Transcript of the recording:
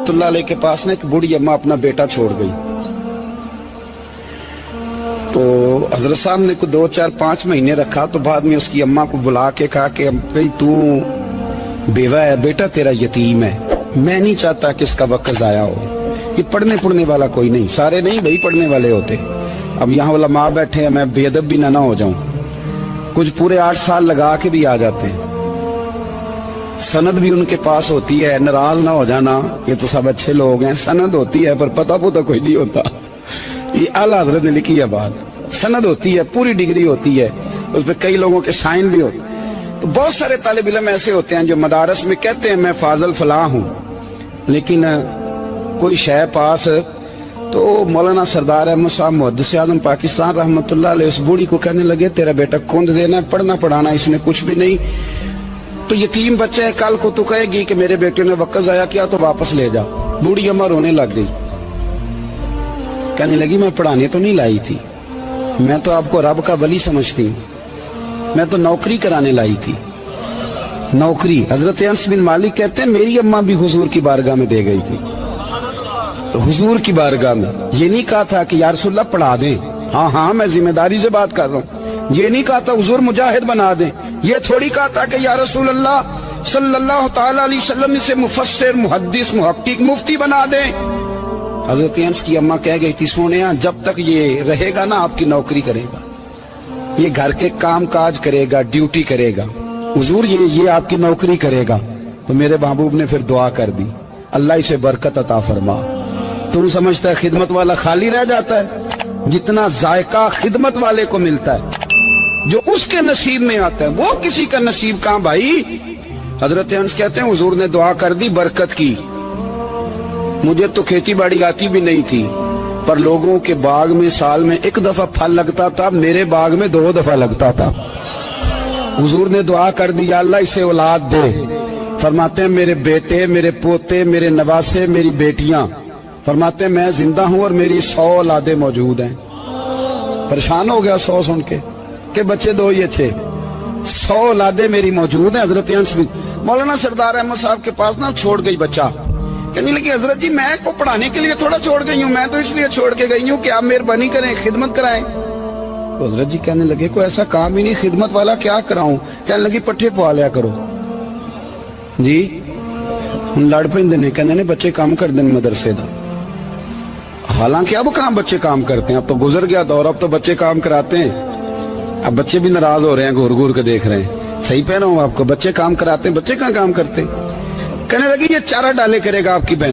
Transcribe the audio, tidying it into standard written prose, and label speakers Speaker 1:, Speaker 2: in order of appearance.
Speaker 1: रहमतुल्लाह अलैह के पास ना एक बूढ़ी अम्मा अपना बेटा छोड़ गई। तो हजरत साहब ने कुछ 2, 4, 5 महीने रखा। तो बाद में उसकी अम्मा को बुला के कहा कि भाई तू बेवा है, बेटा तेरा यतीम है, मैं नहीं चाहता कि इसका वक्त जाया हो। ये पढ़ने वाला कोई नहीं, सारे नहीं भाई पढ़ने वाले होते। अब यहाँ वाला माँ बैठे हैं, मैं बेअदब भी ना हो जाऊं। कुछ पूरे 8 साल लगा के भी आ जाते हैं, सनद भी उनके पास होती है, नाराज ना हो जाना, ये तो सब अच्छे लोग हैं। सनद होती है पर पता पुता कोई नहीं होता। ये आला हजरत ने लिखी है बात। सनद होती है, पूरी डिग्री होती है, उस पर कई लोगों के साइन भी होते हैं। तो बहुत सारे तालिब इल्म ऐसे होते हैं जो मदारस में कहते हैं मैं फाजल फलाह हूं, लेकिन कोई शय पास। तो मौलाना सरदार अहमद साहब मुहद्दिस आज़म पाकिस्तान रहमतुल्लाह अलैह उस बूढ़ी को कहने लगे तेरा बेटा कुंद देना है, पढ़ना पढ़ाना इसने कुछ भी नहीं, तो यतीम बच्चा है, कल को तू कहेगी कि मेरे बेटे ने वक्त जाया किया तो वापस ले जा। बूढ़ी अम्मा रोने लग गई, कहने लगी मैं पढ़ाने तो नहीं लाई थी, मैं तो आपको रब का वली समझती हूँ, मैं तो नौकरी कराने लाई थी, नौकरी। हजरत अनस बिन मालिक कहते हैं मेरी अम्मा भी हुजूर की बारगाह में दे गई थी, हुजूर की बारगाह में। ये नहीं कहा था कि या रसूलल्लाह पढ़ा दें, हाँ हाँ मैं जिम्मेदारी से बात कर रहा हूँ। ये नहीं कहा था हुजूर मुजाहिद बना दें, ये थोड़ी कहा था कि या रसूलल्लाह सल्लल्लाहु तआला अलैहि वसल्लम से मुफस्सिर, मुहद्दिस, मुहक्किक, मुफ्ती बना दें। हजरत अनस की अम्मा कह गई थी सोनिया जब तक ये रहेगा ना आपकी नौकरी करेगा, ये घर के काम काज करेगा, ड्यूटी करेगा, हुजूर ये आपकी नौकरी करेगा। तो मेरे महबूब ने फिर दुआ कर दी, अल्लाह इसे बरकत अता फरमा। तुम समझता है खिदमत वाला खाली रह जाता है? जितना जायका खिदमत वाले को मिलता है, जो उसके नसीब में आता है, वो किसी का नसीब कहां भाई। हजरत अनस कहते हैं हुजूर ने दुआ कर दी बरकत की। मुझे तो खेती बाड़ी आती भी नहीं थी, पर लोगों के बाग में साल में 1 दफा फल लगता था, मेरे बाग में 2 दफा लगता था। हुजूर ने दुआ कर दी अल्लाह इसे औलाद दे। फरमाते हैं मेरे बेटे, मेरे पोते, मेरे नवासे, मेरी बेटियां, फरमाते हैं मैं जिंदा हूं और मेरी 100 औलादे मौजूद हैं। परेशान हो गया 100 सुन के बच्चे 2 ही अच्छे, 100 औलादे मेरी मौजूद हैं। हजरत अनस मौलाना सरदार अहमद साहब के पास ना छोड़ गई बच्चा, कहने लगी हजरत जी मैं को पढ़ाने के लिए थोड़ा छोड़ गई हूँ, मैं तो इसलिए छोड़ के गई हूँ कि आप मेहरबानी करें खिदमत कराएं। तो हजरत जी कहने लगे कोई ऐसा काम ही नहीं, खिदमत वाला क्या कराऊं। कहने लगी पट्ठे पवा लिया करो जी। हम लड़ पेंदे ने, कहने ने बच्चे काम कर दें मदरसे का। हालांकि अब कहाँ बच्चे काम करते हैं, अब तो गुजर गया दौर, अब तो बच्चे काम कराते हैं। अब बच्चे भी नाराज हो रहे हैं, घूर घूर के देख रहे हैं। सही कह रहा हूँ आपको, बच्चे काम कराते हैं, बच्चे कहाँ काम करते। कहने लगी ये चारा डाले करेगा आपकी बहन।